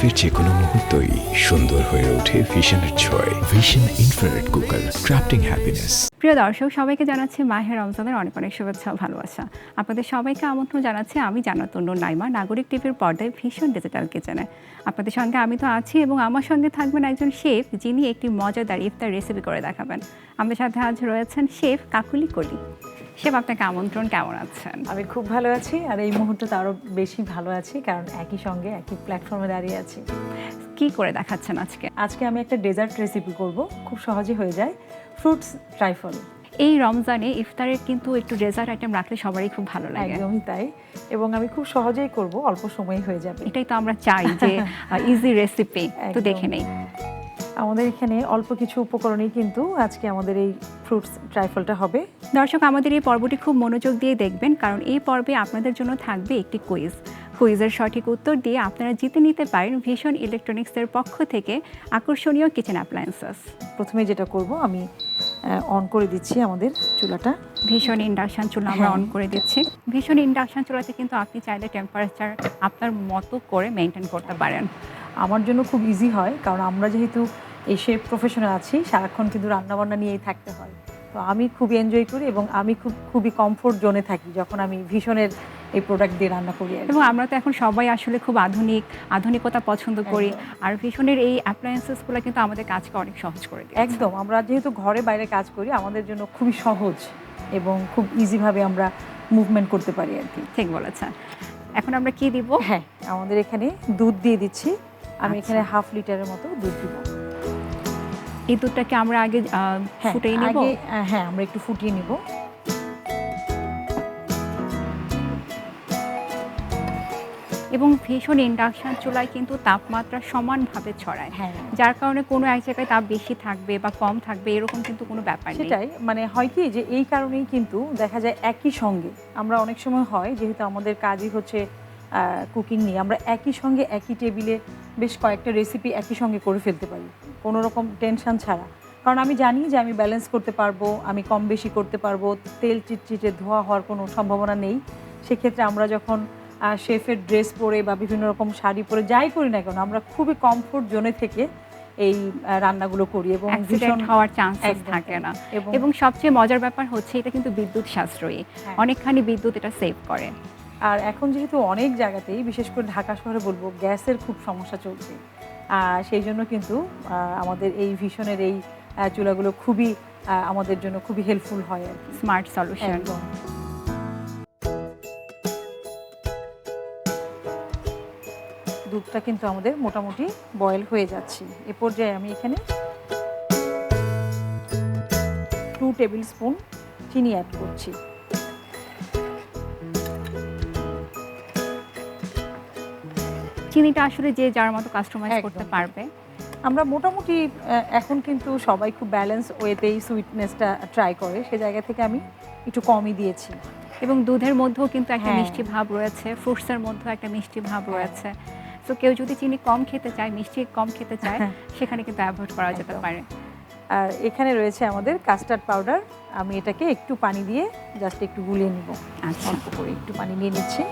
লাইফের যে কোনো মুহূর্তই সুন্দর হয়ে ওঠে ভিশনের ছোঁয়ায়। Vision infrared cooker, crafting happiness. প্রিয় দর্শক, সবাইকে জানাচ্ছি মাহে রমজানের অনেক অনেক শুভেচ্ছা ও ভালোবাসা। আপনাদের সবাইকে আমন্ত্রণ জানাচ্ছি আমি জান্নাতুন নূর নাইমা, নাগরিক টিভির পর্দায় ভিশন ডিজিটাল কিচেনে। আপনাদের সঙ্গে আমি তো আছি এবং আমার সঙ্গে থাকবেন একজন শেফ, যিনি একটি মজাদার ইফতার রেসিপি করে দেখাবেন। আমাদের সাথে আজ রয়েছেন শেফ কাকুলি কলি। শেফ, আপনাকে আমন্ত্রণ। কেমন আছেন? আমি খুব ভালো আছি, আর এই মুহূর্তে তো আরও বেশি ভালো আছি, কারণ একই সঙ্গে একই প্ল্যাটফর্মে দাঁড়িয়ে আছি। কি করে দেখাচ্ছেন আজকে? আজকে আমি একটা ডেজার্ট রেসিপি করব, খুব সহজে হয়ে যায়, ফ্রুটস ট্রাইফল। এই রমজানে ইফতারের কিন্তু একটু ডেজার্ট আইটেম রাখলে সবারই খুব ভালো লাগে। একদমই তাই, এবং আমি খুব সহজেই করব, অল্প সময় হয়ে যাবে। এটাই তো আমরা চাই, যে ইজি রেসিপি। তো দেখে নেই। আমাদের এখানে অল্প কিছু উপকরণেই কিন্তু আজকে আমাদের এই ফ্রুটস ট্রাইফলটা হবে। দর্শক, আমাদের এই পর্বটি খুব মনোযোগ দিয়ে দেখবেন, কারণ এই পর্বে আপনাদের জন্য থাকবে একটি কুইজের সঠিক উত্তর দিয়ে আপনারা জিতে নিতে পারেন ভিশন ইলেকট্রনিক্সের পক্ষ থেকে আকর্ষণীয় কিচেন অ্যাপ্লায়েন্সেস। প্রথমে যেটা করব, আমি অন করে দিচ্ছি আমাদের চুলাটা। ভীষণ ইন্ডাকশন চুলা আমরা অন করে দিচ্ছি। ভীষণ ইন্ডাকশন চুলাতে কিন্তু আপনি চাইলে টেম্পারেচার আপনার মতো করে মেনটেন করতে পারেন। আমার জন্য খুব ইজি হয়, কারণ আমরা যেহেতু এই শেফ প্রফেশনে আছি, সারাক্ষণ কিন্তু রান্নাবান্না নিয়েই থাকতে হয়। তো আমি খুব এনজয় করি এবং আমি খুবই কমফোর্ট জোনে থাকি যখন আমি ভীষণের এই প্রোডাক্ট দিয়ে রান্না করি। এবং আমরা তো এখন সবাই আসলে খুব আধুনিকতা পছন্দ করি, আর ভীষণের এই অ্যাপ্লায়েন্সেসগুলো কিন্তু আমাদের কাজকে অনেক সহজ করে দেয়। একদম, আমরা যেহেতু ঘরে বাইরে কাজ করি, আমাদের জন্য খুবই সহজ এবং খুব ইজিভাবে আমরা মুভমেন্ট করতে পারি আর কি। ঠিক বলেছেন। এখন আমরা কি দিব? হ্যাঁ, আমাদের এখানে দুধ দিয়ে দিচ্ছি। আমি এখানে হাফ লিটারের মতো দুধ দিব। এই দুধটাকে আমরা আগে ফুটিয়ে নেব? হ্যাঁ, আমরা একটু ফুটিয়ে নিব। এবং ভীষণ ইন্ডাকশন চুলায় কিন্তু তাপমাত্রা সমানভাবে ছড়ায়। হ্যাঁ, যার কারণে কোনো এক জায়গায় তাপ বেশি থাকবে বা কম থাকবে এরকম কিন্তু কোনো ব্যাপার নেই। সেটাই, মানে হয় কি যে এই কারণেই কিন্তু দেখা যায় একই সঙ্গে আমরা অনেক সময় হয়, যেহেতু আমাদের কাজই হচ্ছে কুকিং নিয়ে, আমরা একই সঙ্গে একই টেবিলে বেশ কয়েকটা রেসিপি একই সঙ্গে করে ফেলতে পারি কোনো রকম টেনশন ছাড়া। কারণ আমি জানি যে আমি ব্যালেন্স করতে পারবো, আমি কম বেশি করতে পারবো, তেল চিটচিটে ধোয়া হওয়ার কোনো সম্ভাবনা নেই। সেক্ষেত্রে আমরা যখন শেফের ড্রেস পরে বা বিভিন্ন রকম শাড়ি পরে যাই করি না কেন, আমরা খুবই কমফোর্ট জোনে থেকে এই রান্নাগুলো করি এবং অ্যাক্সিডেন্ট হওয়ার চান্সেস থাকে না। এবং সবচেয়ে মজার ব্যাপার হচ্ছে এটা কিন্তু বিদ্যুৎ সাশ্রয়ী, অনেকখানি বিদ্যুৎ এটা সেভ করে। আর এখন যেহেতু অনেক জায়গাতেই, বিশেষ করে ঢাকা শহরে বলবো, গ্যাসের খুব সমস্যা চলছে, সেই জন্য কিন্তু আমাদের এই ভীষণের এই চুলাগুলো খুবই আমাদের জন্য খুবই হেল্পফুল হয় আর কি। Smart solution. দুধটা কিন্তু আমাদের মোটামুটি বয়েল হয়ে যাচ্ছে। এ পর্যায়ে আমি এখানে 2 টেবিল স্পুন চিনি অ্যাড করছি। চিনিটা আসলে যে যার মতো কাস্টমাইজ করতে পারবে। আমরা মোটামুটি এখন কিন্তু সবাই খুব ব্যালেন্স ওয়েতেই সুইটনেসটা ট্রাই করে, সে জায়গা থেকে আমি একটু কমই দিয়েছি। এবং দুধের মধ্যেও কিন্তু একটা মিষ্টি ভাব রয়েছে, ফ্রুটসের মধ্যেও একটা মিষ্টি ভাব রয়েছে। তো কেউ যদি চিনি কম খেতে চায়, মিষ্টি কম খেতে চায়, সেখানে কিন্তু অ্যাভয়েড করা যেতে পারে। আর এখানে রয়েছে আমাদের কাস্টার্ড পাউডার। আমি এটাকে একটু পানি দিয়ে জাস্ট একটু গুলিয়ে নিব। আচ্ছা, অল্প করে একটু পানি নিয়ে নিচ্ছি।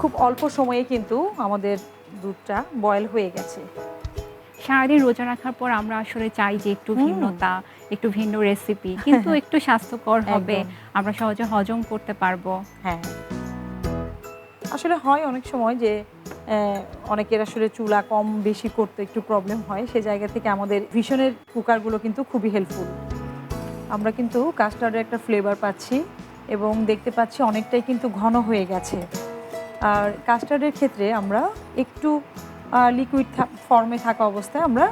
খুব অল্প সময়ে কিন্তু আমাদের দুধটা বয়েল হয়ে গেছে। সারাদিন রোজা রাখার পর আমরা আসলে চাই যে একটু ভিন্নতা, একটু ভিন্ন রেসিপি, কিন্তু একটু স্বাস্থ্যকর হবে, আমরা সহজে হজম করতে পারবো। হ্যাঁ, আসলে হয় অনেক সময় যে অনেকের আসলে চুলা কম বেশি করতে একটু প্রবলেম হয়, সে জায়গা থেকে আমাদের ভীষণের কুকারগুলো কিন্তু খুবই হেল্পফুল। আমরা কিন্তু কাস্টার্ডের একটা ফ্লেভার পাচ্ছি এবং দেখতে পাচ্ছি অনেকটাই কিন্তু ঘন হয়ে গেছে। আর কাস্টার্ডের ক্ষেত্রে আমরা একটু লিকুইড ফর্মে থাকা অবস্থায় আমরা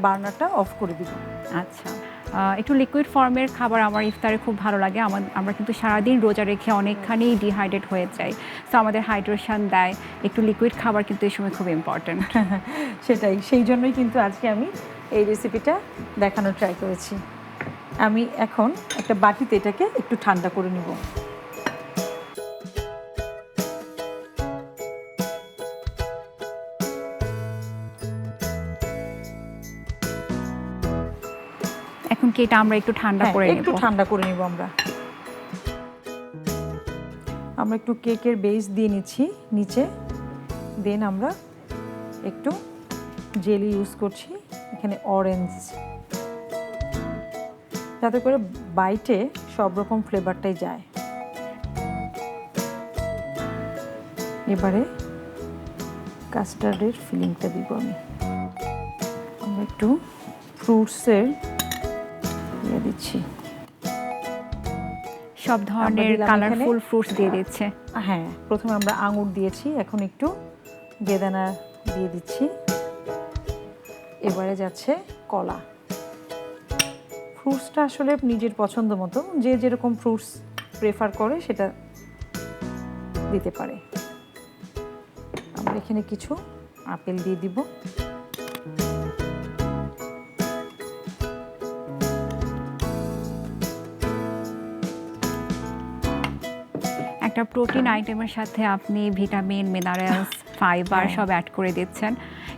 বার্নারটা অফ করে দিব। আচ্ছা, একটু লিকুইড ফর্মের খাবার আমার ইফতারে খুব ভালো লাগে। আমরা কিন্তু সারাদিন রোজা রেখে অনেকখানি ডিহাইড্রেট হয়ে যাই, তো আমাদের হাইড্রেশন দেয়। একটু লিকুইড খাবার কিন্তু এই সময় খুব ইম্পর্ট্যান্ট। সেটাই, সেই জন্যই কিন্তু আজকে আমি এই রেসিপিটা দেখানোর ট্রাই করেছি। আমি এখন একটা বাটিতে এটাকে একটু ঠান্ডা করে নিব। এখন কি এটা আমরা একটু ঠান্ডা করে নেব? একটু ঠান্ডা করে নিব আমরা। আমরা একটু কেকের বেস দিয়ে নিচ্ছি নিচে, দেন আমরা একটু জেলি ইউজ করছি এখানে অরেঞ্জ, যাতে করে বাইটে সব রকম ফ্লেভারটাই যায়। এবারে কাস্টার্ডের ফিলিংটা দিব আমরা একটু ফ্রুটসের দিয়ে দিচ্ছি, সব ধরনের দিলাম কালারফুল এখানে। ফ্রুটস দিয়ে দিচ্ছে। হ্যাঁ, প্রথমে আমরা আঙুর দিয়েছি, এখন একটু বেদানা দিয়ে দিচ্ছি, এবারে যাচ্ছে কলা। ফ্রুটসটা আসলে নিজের পছন্দ মতো, যে যেরকম ফ্রুটস প্রেফার করে সেটা দিতে পারে। আমরা এখানে কিছু আপেল দিয়ে দিব, একটা প্রোটিন আইটেমের সাথে আপনি ভিটামিন, মিনারেলস, ফাইবার সব অ্যাড করে দিচ্ছেন,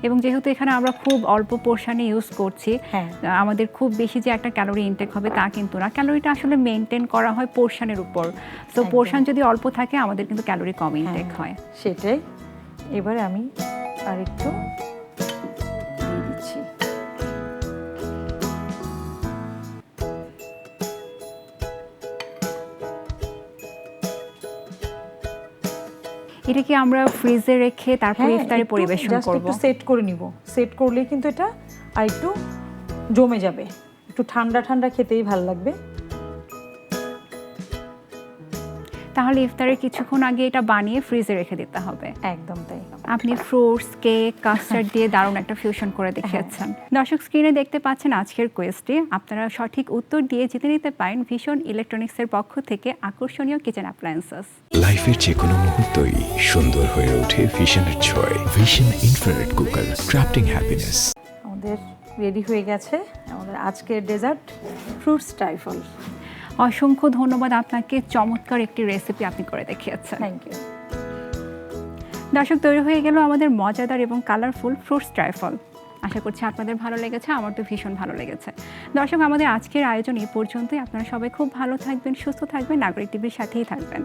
এবং যেহেতু এখানে আমরা খুব অল্প পোর্শনে ইউজ করছি, হ্যাঁ। আমাদের খুব বেশি যে একটা ক্যালোরি ইনটেক হবে তা কিন্তু না। ক্যালোরিটা আসলে মেনটেন করা হয় পোর্শনের উপর। সো একদম। পোর্শন যদি অল্প থাকে আমাদের কিন্তু ক্যালোরি কম ইনটেক হয়। সেটাই। এবারে আমি আরেকটু দিয়ে দিচ্ছি। এটা কি আমরা ফ্রিজে রেখে তারপর ইফতারে একটু পরিবেশন just করব? একটু সেট করে নিব। সেট করলে কিন্তু এটা আর একটু জমে যাবে, একটু ঠান্ডা ঠান্ডা খেতেই ভালো লাগবে। তাহলে ইফতারের কিছুক্ষণ আগে এটা বানিয়ে ফ্রিজে রেখে দিতে হবে। একদম তাই। আপনি ফ্রুটস, কেক, কাস্টার্ড দিয়ে দারুণ একটা ফিউশন করে দেখিয়েছেন। দর্শক, স্ক্রিনে দেখতে পাচ্ছেন আজকের কোয়েস্টে। আপনারা সঠিক উত্তর দিয়ে জিতে নিতে পারেন ভিশন ইলেকট্রনিক্সের পক্ষ থেকে আকর্ষণীয় কিচেন অ্যাপ্লায়েন্সেস। লাইফের যে কোনো মুহূর্তই সুন্দর হয়ে ওঠে ভিশনের ছোঁয়ায়। Vision infrared cooker, crafting happiness. আমাদের রেডি হয়ে গেছে আমাদের আজকের ডেজার্ট ফ্রুটস ট্রাইফল। অসংখ্য ধন্যবাদ আপনাকে, চমৎকার একটি রেসিপি আপনি করে দেখিয়েছেন। Thank you. দর্শক, তৈরি হয়ে গেল আমাদের মজাদার এবং কালারফুল ফ্রুটস ট্রাইফল। আশা করছি আপনাদের ভালো লেগেছে, আমার তো ভীষণ ভালো লেগেছে। দর্শক, আমাদের আজকের আয়োজন এই পর্যন্তই। আপনারা সবাই খুব ভালো থাকবেন, সুস্থ থাকবেন, নাগরিক টিভির সাথেই থাকবেন।